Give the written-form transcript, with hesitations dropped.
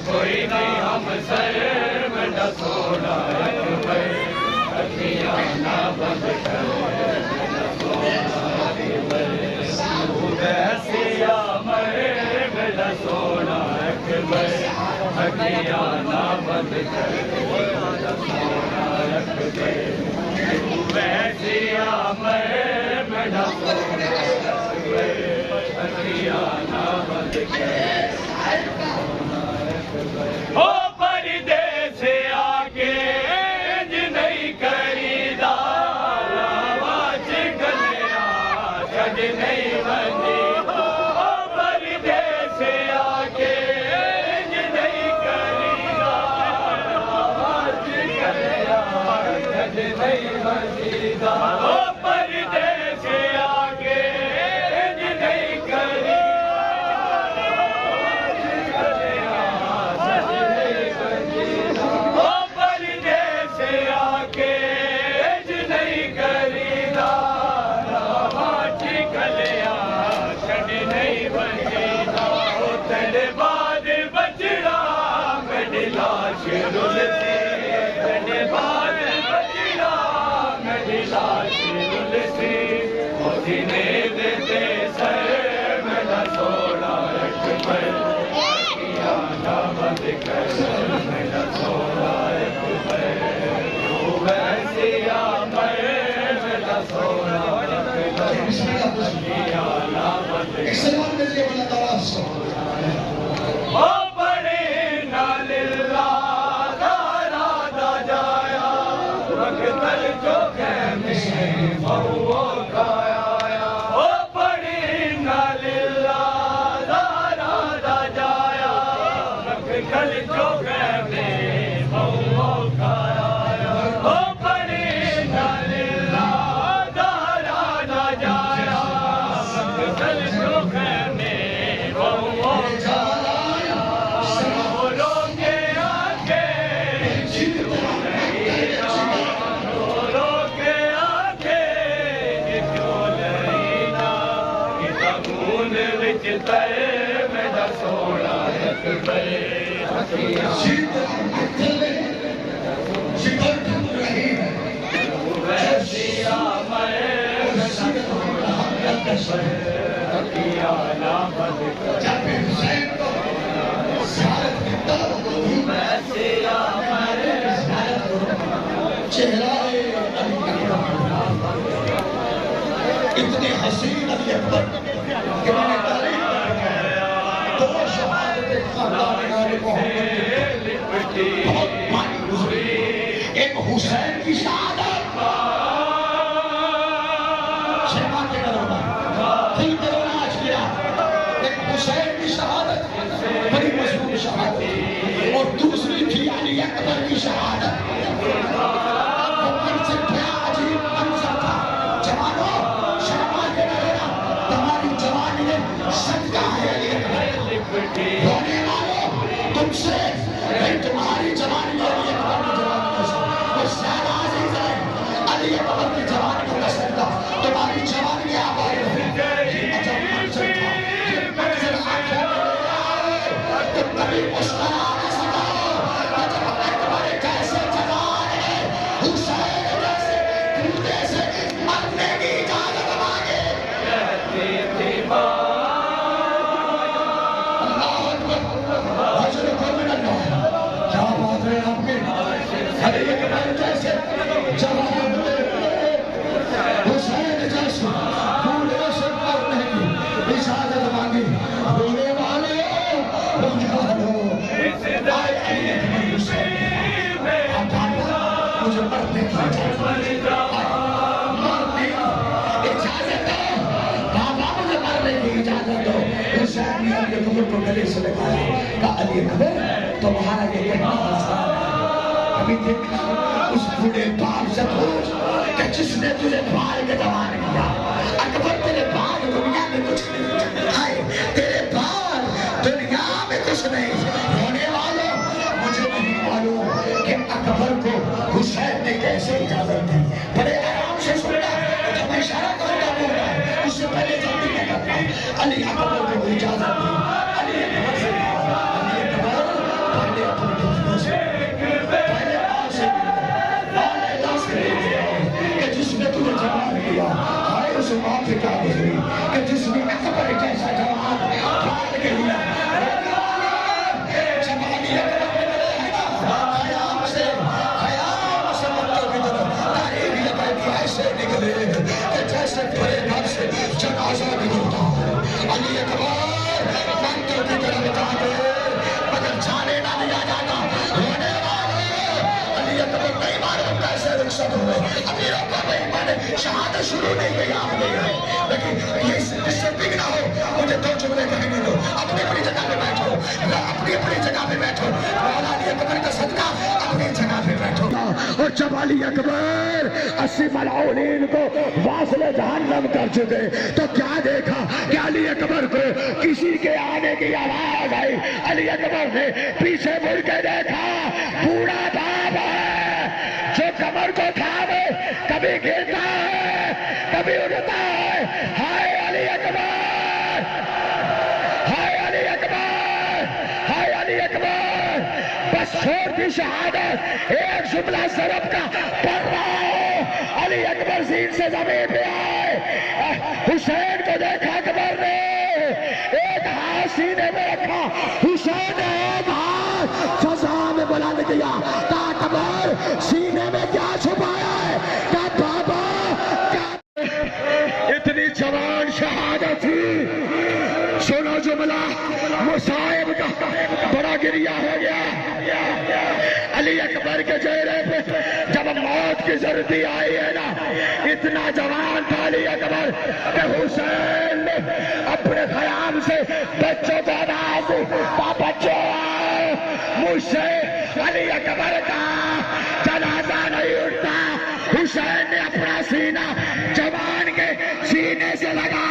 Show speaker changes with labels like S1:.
S1: کوئی نہیں ہم سر میں نہ سونا اکھیاں نہ بند کر سیا مرے میں نہ سونا اکھیاں نہ بند کر سیا مرے میں نہ سونا اکھیاں نہ بند کر او پردے سے آکے نہیں کری داواج گلیا چھڑ نہیں بنی او پردے سے آکے نہیں کری داواج گلیا چھڑ نہیں بنی او پردے سے آکے نہیں کری
S2: اتنے حسین علی اکبر کہ میں نے تعریف دو شہادت خاندان محمد بہت مانی گزری ایک حسین کی شہادت شہبا کے درونا دل کے رونا آج کیا ایک حسین کی شہادت بڑی مضبوط شہادت اور دوسری تھی علی اکبر کی شہادت رونے والوں تم سے نہیں تمہاری جوانی علی اکبر کی جوانی سے وہ سارا عزیز ہے علی اکبر کی جوانی کو قسم دا تمہاری جوانی آبائی ہو جب منظر تھا یہ منظر آنکھوں میں لے آئے تم کبھی مسکرا نہ سکا جب اکبر کیسے جوان ہے حسین جیسے کودے سے مرنے کی اجازت مانگے کہتی تھی ماں حسین جیسے پورے سے کرنے کی اجازت مانگی رونے والے رونے والوں مجھے مرنے کی اجازت دو، بابا مجھے مرنے کی اجازت دو۔ حسین نے علی اکبر کو گلے سے لگایا، کہا علی اکبر تمہارا یہ کہنا آسان ہے، ابھی دیکھا اس بوڑھے باپ سے پوچھ کہ جس نے تجھے پال کے جوان کیا، اکبر تیرے پال دنیا میں کچھ نہیں، آئے تیرے پال دنیا میں کچھ نہیں۔ ہونے والوں مجھے نہیں معلوم کہ اکبر کو حسین نے کیسے اجازت دی، بڑے آرام سے سننا، جب میں اشارہ کروں گا بول رہا ہے اس سے پہلے جلدی میں کرتا ہوں۔ علی اکبر کو اجازت دی، علی اکبر سے علی اکبر پہلے اپنے دنیا سے پہلے آن سے کہ جس نے تجھے جوان کیا، ہائے اس ماں پہ کیا گزری کہ جس نے اکبر جیسا جوان پال کے لیا۔ جب علی اکبر نے خیام سے مکہ کی طرف تاریخ لگائی ایسے نکلے کہ جیسے بڑے گھر سے جنازہ نکلتا ہے۔ علی اکبر مکہ کی طرف جاتے مگر جانے نہ دیا جاتا، ہونے والے علی اکبر نہیں معلوم کیسے رخصت ہوئے، امیر اکبر نہیں مانے، شہادت شروع نہیں ہوئی آپ نہیں ہے، لیکن یہ اس سے بگنا ہو مجھے دو جملے کہنے دو، اپنی اپنی جگہ پہ بیٹھو، اپنی اپنی جگہ پہ بیٹھو، مولا علی اکبر کا صدقہ اپنی جگہ پہ بیٹھو۔ اور جب علی اکبر 80 ملعونین کو واصل جہنم کر چکے تو کیا دیکھا کہ علی اکبر کو کسی کے آنے کی آواز آئی، علی اکبر نے پیچھے مڑ کے دیکھا، بوڑھا باپ ہے جو کمر کو تھامے کبھی گرتا ہے کبھی اٹھتا ہے۔ ہائے علی اکبر، ہائے علی اکبر، ہائے علی اکبر، بس چھوڑ دی شہادت، ایک جملہ ضرب کا پڑھ رہا ہو۔ علی اکبر زین سے زمین پہ آئے، حسین کو دیکھا اکبر نے، ایک ہاتھ سینے میں رکھا، حسین نے ایک ہاتھ فضا میں بلند کیا، کہا اکبر سینے میں کیا چھپایا ہے، کہا بابا کیا اتنی جوان شہادت تھی۔ سنو جملہ مصائب کا بڑا گریہ ہو گیا علی اکبر کے چہرے پہ جب موت کی زردی آئی ہے نا، اتنا جوان تھا علی اکبر کہ حسین نے اپنے خیام سے بچوں کو آواز دی، بچوں آؤ مجھ سے علی اکبر کا جنازہ نہیں اٹھتا۔ حسین نے اپنا سینہ جوان کے سینے سے لگا